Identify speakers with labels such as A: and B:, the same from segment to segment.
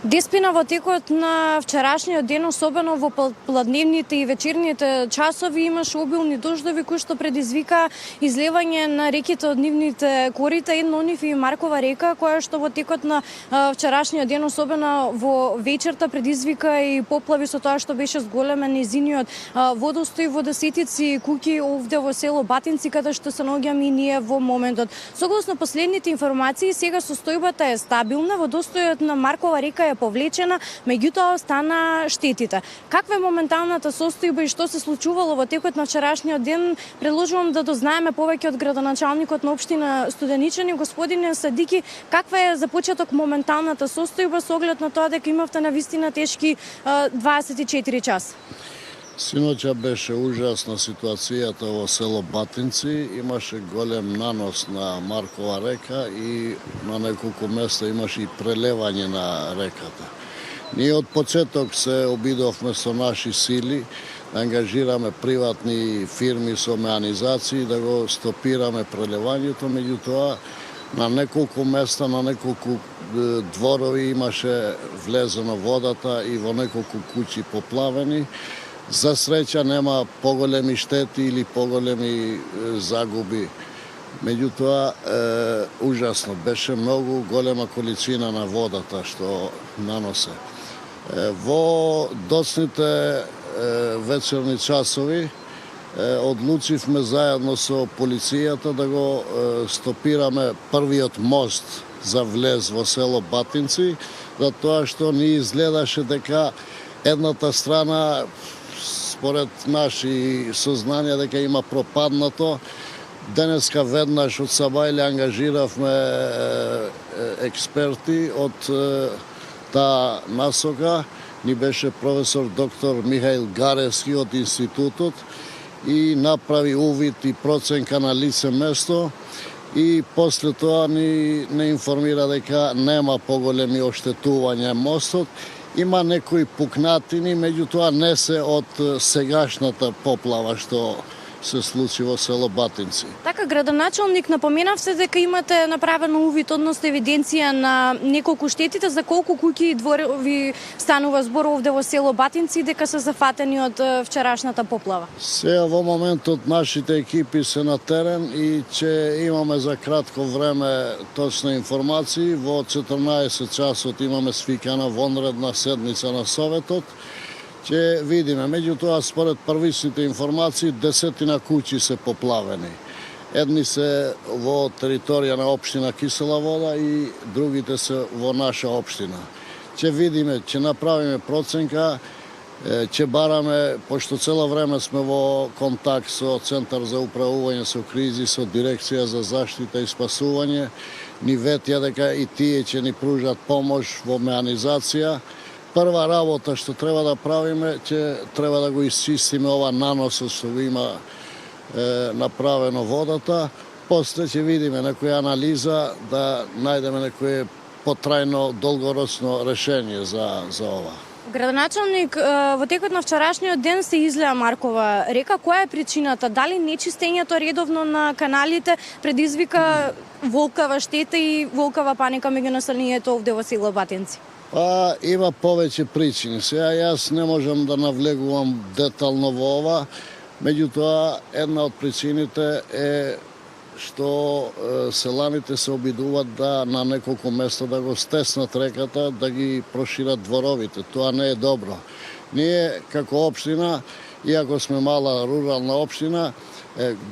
A: Деспина во текот на вчерашниот ден, особено во пладневните и вечерните часови, имаше обилни дождови кои што предизвика излевање на реките од нивните корита. Едно од нив е Маркова река, која што во текот на вчерашниот ден, особено во вечерта, предизвика и поплави со тоа што беше зголемен низиниот водостој во десетици куќи овде во село Батинци, каде што се наоѓаме и ние во моментот. Согласно последните информации, сега состојбата е стабилна, водостојот на Маркова река е повлечена, меѓутоа остана штетите. Каква е моменталната состојба и што се случувало во текот на вчерашниот ден? Предложувам да дознаеме повеќе од градоначалникот на општина Студеничани, господине Садики, каква е за почеток моменталната состојба со оглед на тоа дека имавте навистина тешки 24 часа?
B: Синоќа беше ужасна ситуацијата во село Батинци, имаше голем нанос на Маркова река и на неколку места имаше и прелевање на реката. Ние од почеток се обидовме со наши сили да ангажираме приватни фирми со меанизации да го стопираме прелевањето, меѓутоа на неколку места, на неколку дворови имаше влезено водата и во неколку куќи поплавени. За среќа нема поголеми штети или поголеми загуби. Меѓутоа, ужасно, беше многу голема количина на водата што наносе. Во доцните вечерни часови одлучивме заедно со полицијата да го стопираме првиот мост за влез во село Батинци, за тоа што ни изгледаше дека едната страна според наши сознанија дека има пропаднато. Денеска веднаш од Сабајле ангажиравме експерти од таа насока. Ни беше професор доктор Михаил Гаревски од институтот и направи увид и проценка на лице место и после тоа не информира дека нема поголеми оштетувања мостот. Има некои пукнатини, меѓутоа не се од сегашната поплава што се случи во село Батинци.
A: Така, градоначалник, напоменавте дека имате направено увид, односно евиденција на неколку штетите, за колку куќи и дворови станува збор овде во село Батинци, дека се зафатени од вчерашната поплава?
B: Сега во моментот нашите екипи се на терен и че имаме за кратко време точна информации. Во 14 часот имаме свикана вонредна седница на Советот. Ќе видиме, меѓутоа според првичните информации 10 куќи се поплавени. Едни се во територија на општина Кисела Вода и другите се во наша општина. Ќе видиме, ќе направиме проценка, ќе бараме, пошто цело време сме во контакт со Центар за управување со кризи, со Дирекција за заштита и спасување, ни ветија дека и тие ќе ни пружат помош во меанизација. Прва работа што треба да правиме, ќе треба да го исчистиме ова наносот што го има направено водата. После ќе видиме некоја анализа да најдеме некое потрајно, долгорочно решение за ова.
A: Градоначалник, во текот на вчерашниот ден се излеа Маркова река. Која е причината? Дали нечистењето редовно на каналите предизвика волкава штета и волкава паника меѓу населението овде во село Батинци?
B: Има повеќе причини. Сега јас не можам да навлегувам детално во ова, меѓутоа една од причините е што селаните се обидуваат да на неколку места да го стеснат реката, да ги прошират дворовите. Тоа не е добро. Ние како општина, иако сме мала рурална општина,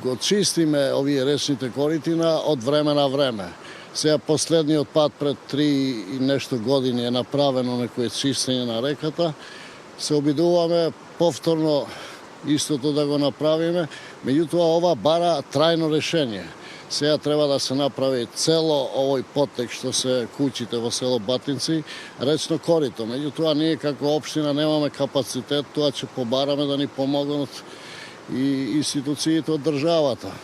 B: го чистиме овие речните коритина од време на време. Сега последниот пат пред 3 и нешто години е направено некое чистење на реката. Се обидуваме повторно истото да го направиме, меѓутоа ова бара трајно решение. Сега треба да се направи цело овој потек што се куќите во село Батинци, речно корито. Меѓутоа ние како општина немаме капацитет, тоа ќе побараме да ни помогнат и институциите од државата.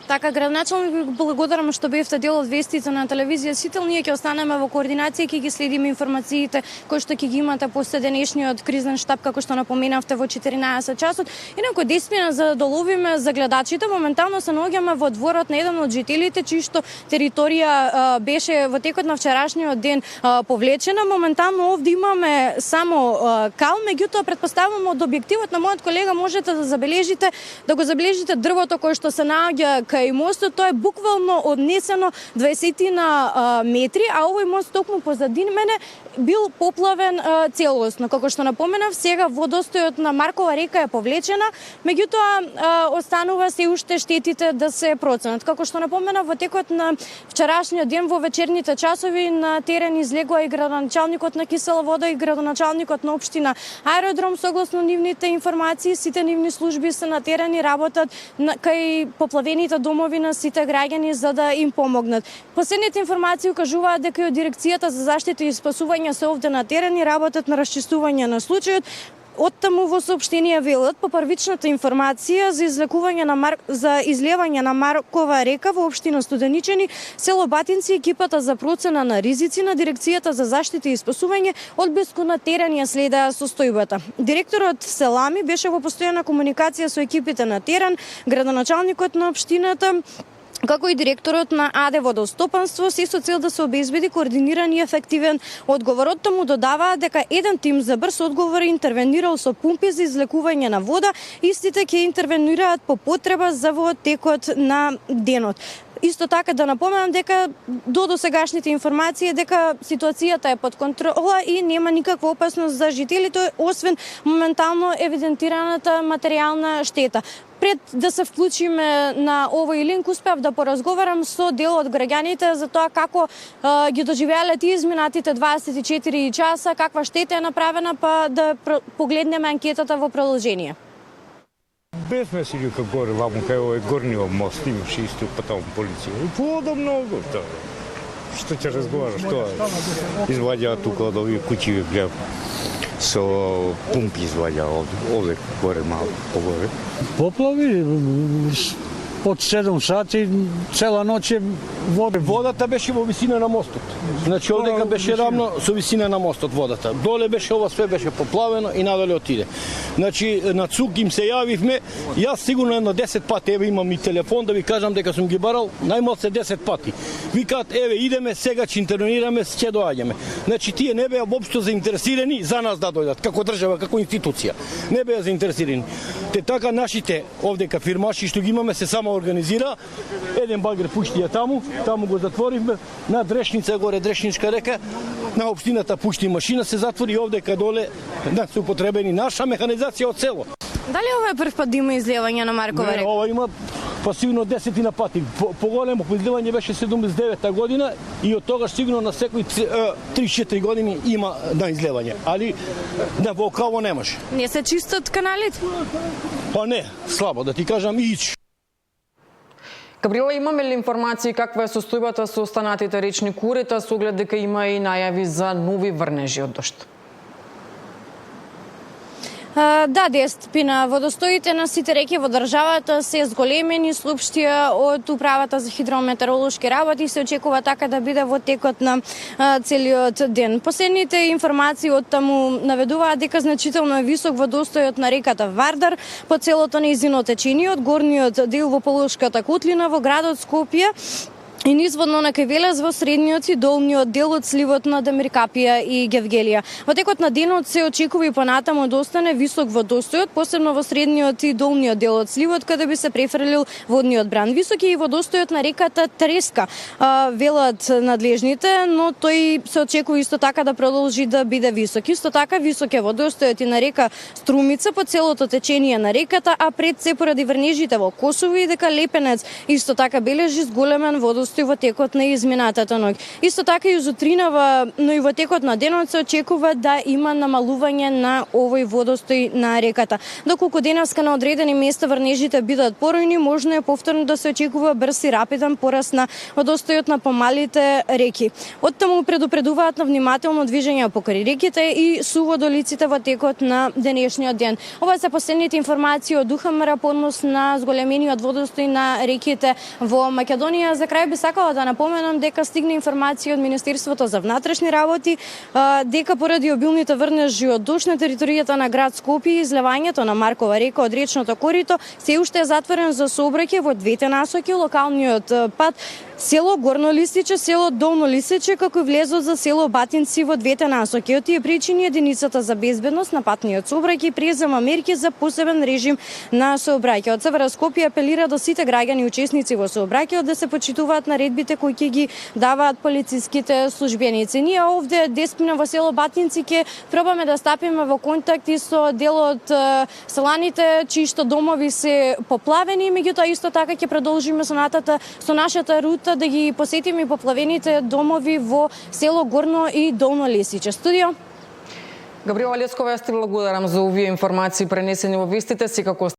A: Така, градоначалник, ви благодарам што бевте дел од вестите на телевизија Сител. Ние ќе останеме во координација, ќе ги следиме информациите кои што ќе ги имате после денешниот кризен штаб, како што напоменавте, во 14 часот. Инаку деспина за да доловиме за гледачите, моментално се наоѓаме во дворот на еден од жителите, чишто територија беше во текот на вчерашниот ден повлечена. Моментално овде имаме само кал, меѓутоа претпоставувам од објективот на мојот колега можете да го забележите дрвото кое што се наоѓа кај мостот. Тоа е буквално однесено 20 на метри, а овој мост токму позади мене бил поплавен целосно. Како што напоменав, сега водостојот на Маркова река е повлечена, меѓутоа останува се уште штетите да се проценат. Како што напоменав, во текот на вчерашниот ден во вечерните часови на терен излегува и градоначалникот на Кисела вода и градоначалникот на општина Аеродром. Согласно нивните информации, сите нивни служби се на терен и работат кај поплавените домови на сите граѓани за да им помогнат. Последните информации укажуваат дека и од дирекцијата за заштита и спасување се овде на терен и работат на расчистување на случајот. Оттаму во соопштение велат по првичната информација за излевање на Маркова река во општина Студеничани, село Батинци, екипата за процена на ризици на дирекцијата за заштита и спасување од блиску на терен ја следеа состојбата. Директорот Селами беше во постојана комуникација со екипите на терен, градоначалникот на општината, како и директорот на АД Водостопанство, се со цел да се обезбеди координиран и ефективен одговор. Оттаму додаваа дека еден тим за брз одговор интервенирал со пумпи за излекување на вода, истите ќе интервенираат по потреба за во текот на денот. Исто така да напоменам дека до досегашните информации дека ситуацијата е под контрола и нема никаква опасност за жителите, освен моментално евидентираната материјална штета. Пред да се вклучиме на овој линк, успеав да поразговарам со дел од граѓаните за тоа како ги доживеале тие изминатите 24 часа, каква штета е направена, па да погледнеме анкетата во продолжение.
C: Без ме си дека горе, ваму кај овој горниот мост, имаше исто па таму полиција. И вода многу, што ќе разговараш, тоа изваѓаа тука од овие куќи, гледам, со пумпи изваѓаа овде горе малку погоре.
D: Поплави од 7 сати, цела ноќ е вода.
E: Водата беше во висина на мостот. Значи овдека беше рамно со висина на мостот водата. Доле беше ова све беше поплавено и надоле отиде. Значи на ЦУК им се јавивме, јас сигурно едно 10 пати, еве имам и телефон да ви кажам дека сум ги барал, најмалку 10 пати. Викаат еве идеме, сега ќе интервенираме, ќе доаѓаме. Значи тие не беа воопшто заинтересирани за нас да дојдат, како држава, како институција. Не беа заинтересирани. Те така нашите овдека фирмаши што ги имаме се само организира, еден багер пушти ја таму го затворивме, на Дрешница горе Дрешничка река, на општината пушти машина се затвори овдека доле, да се употребени наша механизација од село.
A: Дали ова е прв пат да има излевање на Маркова река?
E: Ова има пасивно 10 на пати. Поголемо излевање беше 79-та година и од тогаш сигурно на секои 3-4 години има на излевање. Али да во окаво немаш.
A: Не се чистат каналите?
E: Па не, слабо да ти кажам ич.
F: Габриела, имаме ли информации каква е состојбата со останатите речни корита, со оглед дека има и најави за нови врнежи од дожд?
A: Да, Деспина, водостоите на сите реки во државата се зголемени, соопштија од Управата за хидрометеоролошки работи и се очекува така да биде во текот на целиот ден. Последните информации од таму наведуваат дека значително е висок водостојот на реката Вардар по целото нејзино течение од горниот дел во Полошката котлина во градот Скопје и низводно на Кевелес во средниот и долниот дел од сливот на Демиркапија и Гевгелија. Во текот на денот се очекува и понатаму да остане висок водостојот, посебно во средниот и долниот дел од сливот, каде би се префрлил водниот бран. Висок е и водостојот на реката Треска, велат надлежните, но тој се очекува исто така да продолжи да биде висок. Исто така висок е водостојот и на река Струмица по целото течение на реката, а пред се поради врнежите во Косово и дека Лепенец исто така бележи зголемен водостој водостои во текот на изминатата ноќ. Исто така и зутринава, но и во текот на денот се очекува да има намалување на овој водостој на реката. Доколку денеска на одредени места врнежите бидат поројни, можно е повторно да се очекува брз и рапиден пораст на водостојот на помалите реки. Оттаму предупредуваат на внимателно движење покрај реките и суводолиците во текот на денешниот ден. Ова се последните информации од УХМР по однос на зголемениот водостој на реките во Македонија. За крај би сакала да напоменам дека стигна информација од Министерството за внатрешни работи дека поради обилните врнежи од дожд на територијата на град Скопје излевањето на Маркова река од речното корито се уште е затворен за сообраќај во двете насоки. Локалниот пат село Горно Лисиче, село Долно Лисиче, како и влезот за село Батинци во двете насоки. Од тие причини единицата за безбедност на патниот сообраќај презема мерки за посебен режим на сообраќај. Од СВР Скопје апелира до сите граѓани и учесници во сообраќајот да се почитуваат наредбите кои ќе ги даваат полициските службеници. Ние овде деспина во село Батинци ќе пробаме да стапиме во контакт и со дел од селаните чии што домови се поплавени, меѓутоа исто така ќе продолжиме со нашата рута да ги посетиме поплавените домови во село Горно и Долно Лисиче. Студио
F: Габриела Лескова, јас ти благодарам за овие информации пренесени во вестите. Секако